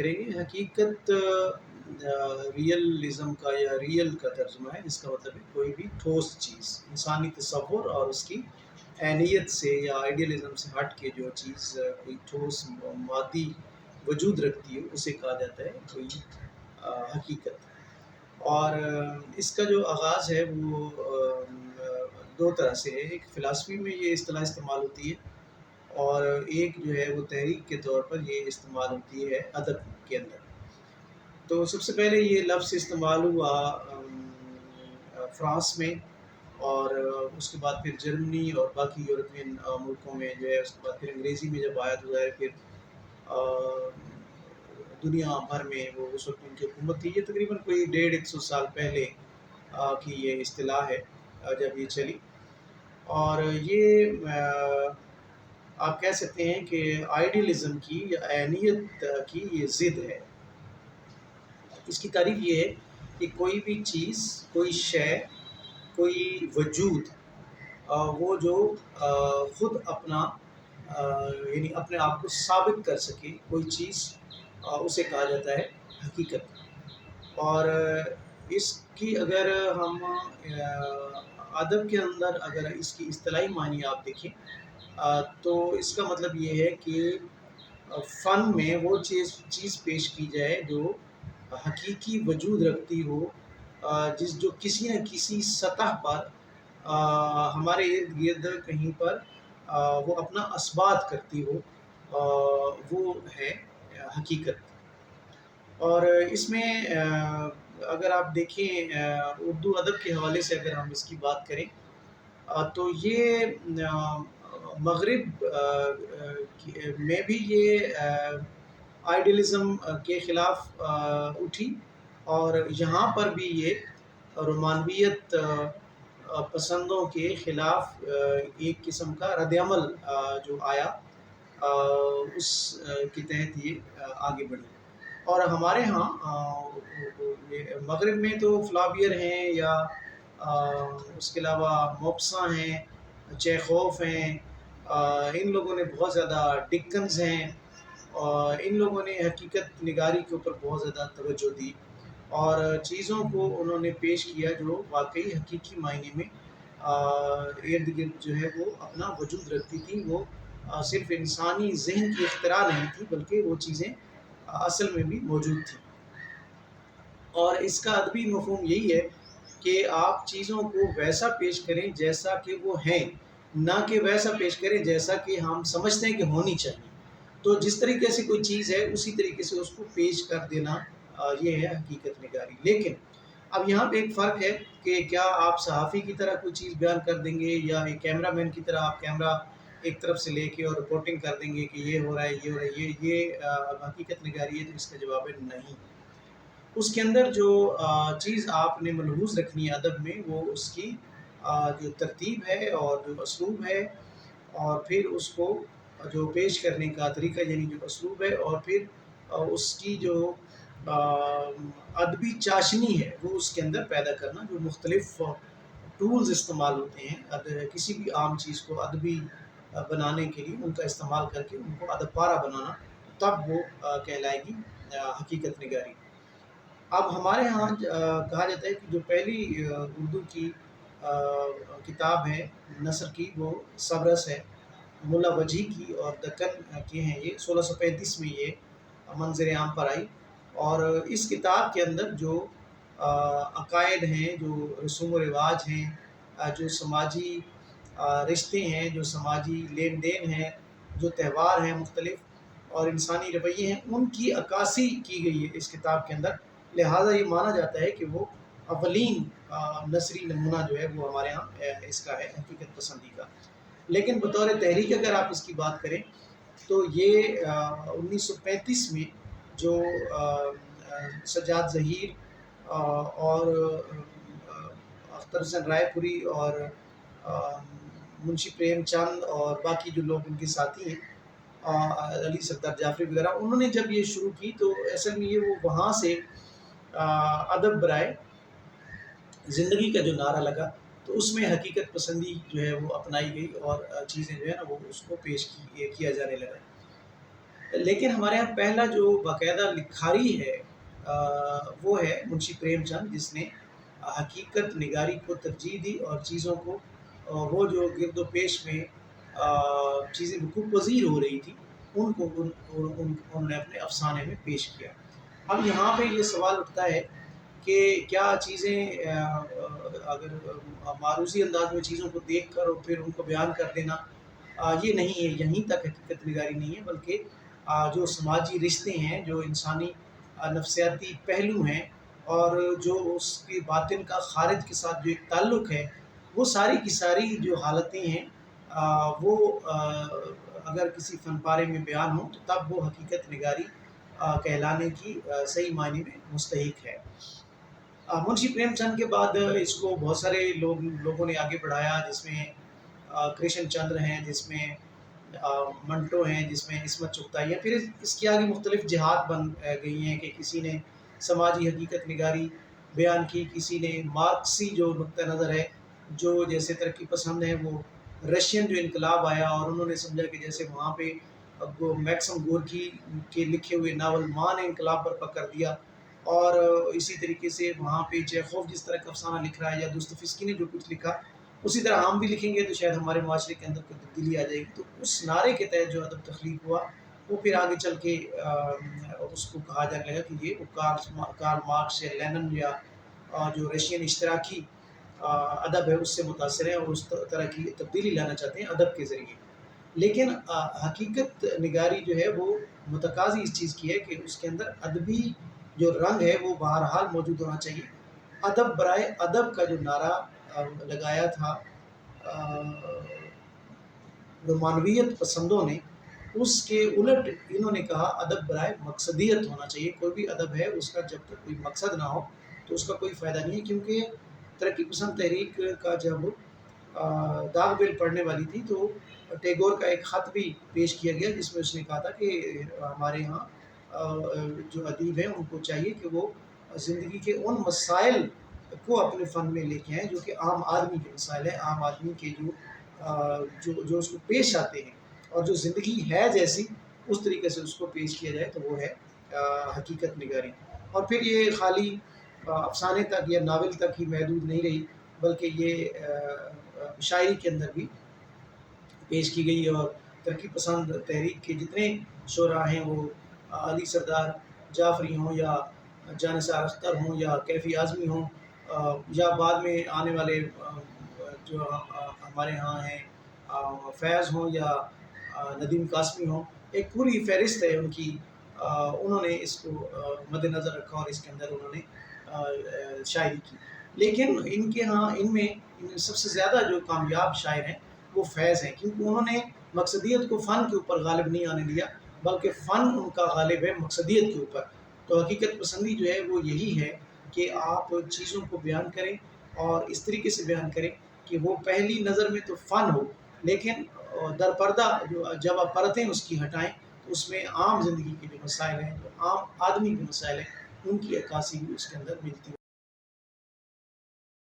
کریں گے حقیقت ریئلزم کا یا ریئل کا ترجمہ ہے، جس کا مطلب ہے کوئی بھی ٹھوس چیز انسانی تصور اور اس کی عینیت سے یا آئیڈیلزم سے ہٹ کے جو چیز کوئی ٹھوس مادی وجود رکھتی ہے اسے کہا جاتا ہے کوئی حقیقت۔ اور اس کا جو آغاز ہے وہ دو طرح سے ہے، ایک فلاسفی میں یہ اصطلاح استعمال ہوتی ہے اور ایک جو ہے وہ تحریک کے طور پر یہ استعمال ہوتی ہے ادب کے اندر۔ تو سب سے پہلے یہ لفظ استعمال ہوا فرانس میں، اور اس کے بعد پھر جرمنی اور باقی یورپین ملکوں میں جو ہے، اس کے بعد پھر انگریزی میں جب آیا تو ظاہر پھر دنیا بھر میں وہ اس وقت ان کی حکومت تھی۔ یہ تقریباً کوئی 150 سال پہلے کی یہ اصطلاح ہے جب یہ چلی، اور یہ آپ کہہ سکتے ہیں کہ آئیڈیلزم کی یا عینیت کی یہ ضد ہے۔ اس کی تعریف یہ ہے کہ کوئی بھی چیز، کوئی شے، کوئی وجود وہ جو خود اپنا یعنی اپنے آپ کو ثابت کر سکے، کوئی چیز اسے کہا جاتا ہے حقیقت۔ اور اس کی اگر ہم ادب کے اندر اگر اس کی اصطلاحی معنی آپ دیکھیں تو اس کا مطلب یہ ہے کہ فن میں وہ چیز پیش کی جائے جو حقیقی وجود رکھتی ہو، جو کسی نہ کسی سطح پر ہمارے ارد گرد کہیں پر وہ اپنا اثبات کرتی ہو، وہ ہے حقیقت۔ اور اس میں اگر آپ دیکھیں اردو ادب کے حوالے سے اگر ہم اس کی بات کریں تو یہ مغرب میں بھی یہ آئیڈیلزم کے خلاف اٹھی، اور یہاں پر بھی یہ رومانویت پسندوں کے خلاف ایک قسم کا رد عمل جو آیا اس کے تحت یہ آگے بڑھی۔ اور ہمارے ہاں مغرب میں تو فلابیر ہیں، یا اس کے علاوہ موپساں ہیں، چیخوف ہیں، ان لوگوں نے بہت زیادہ، ڈکنز ہیں، اور ان لوگوں نے حقیقت نگاری کے اوپر بہت زیادہ توجہ دی اور چیزوں کو انہوں نے پیش کیا جو واقعی حقیقی معنی میں ارد گرد جو ہے وہ اپنا وجود رکھتی تھی۔ وہ صرف انسانی ذہن کی اختراع نہیں تھی بلکہ وہ چیزیں اصل میں بھی موجود تھیں۔ اور اس کا ادبی مفہوم یہی ہے کہ آپ چیزوں کو ویسا پیش کریں جیسا کہ وہ ہیں، نہ کہ ویسا پیش کریں جیسا کہ ہم سمجھتے ہیں کہ ہونی چاہیے۔ تو جس طریقے سے کوئی چیز ہے اسی طریقے سے اس کو پیش کر دینا، یہ ہے حقیقت نگاری۔ لیکن اب یہاں پہ ایک فرق ہے کہ کیا آپ صحافی کی طرح کوئی چیز بیان کر دیں گے، یا ایک کیمرہ مین کی طرح آپ کیمرہ ایک طرف سے لے کے اور رپورٹنگ کر دیں گے کہ یہ ہو رہا ہے، یہ ہو رہا ہے، یہ حقیقت نگاری ہے؟ تو اس کا جواب ہے نہیں۔ اس کے اندر جو چیز آپ نے ملحوظ رکھنی ہے ادب میں، وہ اس کی جو ترتیب ہے اور جو اسلوب ہے، اور پھر اس کو جو پیش کرنے کا طریقہ یعنی جو اسلوب ہے، اور پھر اس کی جو ادبی چاشنی ہے وہ اس کے اندر پیدا کرنا، جو مختلف ٹولز استعمال ہوتے ہیں کسی بھی عام چیز کو ادبی بنانے کے لیے، ان کا استعمال کر کے ان کو ادب پارہ بنانا، تب وہ کہلائے گی حقیقت نگاری۔ اب ہمارے ہاں کہا جاتا ہے کہ جو پہلی اردو کی کتاب ہے نثر کی، وہ سبرس ہے، ملا وجیح کی اور دکن کے ہیں۔ یہ 1635 میں یہ منظر عام پر آئی، اور اس کتاب کے اندر جو عقائد ہیں، جو رسوم و رواج ہیں، جو سماجی رشتے ہیں، جو سماجی لین دین ہیں، جو تہوار ہیں مختلف اور انسانی رویے ہیں، ان کی عکاسی کی گئی ہے اس کتاب کے اندر۔ لہٰذا یہ مانا جاتا ہے کہ وہ اولین نثری نمونہ جو ہے وہ ہمارے ہاں اس کا ہے، حقیقت پسندی کا۔ لیکن بطور تحریک اگر آپ اس کی بات کریں تو یہ 1935 میں جو سجاد ظہیر اور اختر حسین رائے پوری اور منشی پریم چند اور باقی جو لوگ ان کے ساتھی ہیں، علی سردار جعفری وغیرہ، انہوں نے جب یہ شروع کی تو اصل میں یہ وہ وہاں سے ادب برائے زندگی کا جو نعرہ لگا، تو اس میں حقیقت پسندی جو ہے وہ اپنائی گئی، اور چیزیں جو ہے نا وہ اس کو پیش کیا جانے لگا۔ لیکن ہمارے یہاں پہلا جو باقاعدہ لکھاری ہے وہ ہے منشی پریم چند، جس نے حقیقت نگاری کو ترجیح دی اور چیزوں کو وہ جو گرد و پیش میں چیزیں وقوع پذیر ہو رہی تھی ان کو انہوں نے اپنے افسانے میں پیش کیا۔ اب یہاں پہ یہ سوال اٹھتا ہے کہ کیا چیزیں اگر معروضی انداز میں چیزوں کو دیکھ کر اور پھر ان کو بیان کر دینا یہ نہیں ہے، یہیں تک حقیقت نگاری نہیں ہے، بلکہ جو سماجی رشتے ہیں، جو انسانی نفسیاتی پہلو ہیں اور جو اس کی باطن کا خارج کے ساتھ جو ایک تعلق ہے، وہ ساری کی ساری جو حالتیں ہیں وہ اگر کسی فن پارے میں بیان ہوں تو تب وہ حقیقت نگاری کہلانے کی صحیح معنی میں مستحق ہے۔ منشی پریم چند کے بعد اس کو بہت سارے لوگوں نے آگے بڑھایا، جس میں کرشن چندر ہیں، جس میں منٹو ہیں، جس میں عصمت چغتائی ہے۔ پھر اس کے آگے مختلف جہات بن گئی ہیں کہ کسی نے سماجی حقیقت نگاری بیان کی، کسی نے مارکسی جو نقطہ نظر ہے، جو جیسے ترقی پسند ہیں، وہ رشین جو انقلاب آیا اور انہوں نے سمجھا کہ جیسے وہاں پہ میکسم گورکی کے لکھے ہوئے ناول ماں نے انقلاب برپا کر دیا، اور اسی طریقے سے وہاں پہ چیخوف جس طرح کا افسانہ لکھ رہا ہے یا دوستویفسکی نے جو کچھ لکھا اسی طرح ہم بھی لکھیں گے تو شاید ہمارے معاشرے کے اندر کوئی تبدیلی آ جائے گی۔ تو اس نعرے کے تحت جو ادب تخلیق ہوا وہ پھر آگے چل کے اس کو کہا جانے لگا کہ یہ کارل مارکس یا لینن یا جو رشین اشتراکی ادب ہے اس سے متاثر ہے اور اس طرح کی تبدیلی لانا چاہتے ہیں ادب کے ذریعے۔ لیکن حقیقت نگاری جو ہے وہ متقاضی اس چیز کی ہے کہ اس کے اندر ادبی جو رنگ ہے وہ بہرحال موجود ہونا چاہیے۔ ادب برائے ادب کا جو نعرہ لگایا تھا رومانویت پسندوں نے، اس کے الٹ انہوں نے کہا ادب برائے مقصدیت ہونا چاہیے۔ کوئی بھی ادب ہے اس کا جب تک کوئی مقصد نہ ہو تو اس کا کوئی فائدہ نہیں ہے، کیونکہ ترقی پسند تحریک کا جب داغ بیل پڑھنے والی تھی تو ٹیگور کا ایک خط بھی پیش کیا گیا جس میں اس نے کہا تھا کہ ہمارے ہاں جو ادیب ہیں ان کو چاہیے کہ وہ زندگی کے ان مسائل کو اپنے فن میں لے کے آئیں جو کہ عام آدمی کے مسائل ہیں، عام آدمی کے جو اس کو پیش آتے ہیں اور جو زندگی ہے جیسی اس طریقے سے اس کو پیش کیا جائے تو وہ ہے حقیقت نگاری۔ اور پھر یہ خالی افسانے تک یا ناول تک ہی محدود نہیں رہی، بلکہ یہ شاعری کے اندر بھی پیش کی گئی، اور ترقی پسند تحریک کے جتنے شعراء ہیں وہ علی سردار جعفری ہوں یا جانثار اختر ہوں یا کیفی اعظمی ہوں یا بعد میں آنے والے جو ہمارے ہاں ہیں فیض ہوں یا ندیم قاسمی ہوں، ایک پوری فہرست ہے ان کی، انہوں نے اس کو مد نظر رکھا اور اس کے اندر انہوں نے شاعری کی۔ لیکن ان کے ہاں ان میں سب سے زیادہ جو کامیاب شاعر ہیں وہ فیض ہیں، کیونکہ انہوں نے مقصدیت کو فن کے اوپر غالب نہیں آنے دیا، بلکہ فن ان کا غالب ہے مقصدیت کے اوپر۔ تو حقیقت پسندی جو ہے وہ یہی ہے کہ آپ چیزوں کو بیان کریں اور اس طریقے سے بیان کریں کہ وہ پہلی نظر میں تو فن ہو، لیکن در پردہ جب آپ پرتیں اس کی ہٹائیں تو اس میں عام زندگی کے جو مسائل ہیں، جو عام آدمی کے مسائل ہیں، ان کی عکاسی بھی اس کے اندر ملتی ہے۔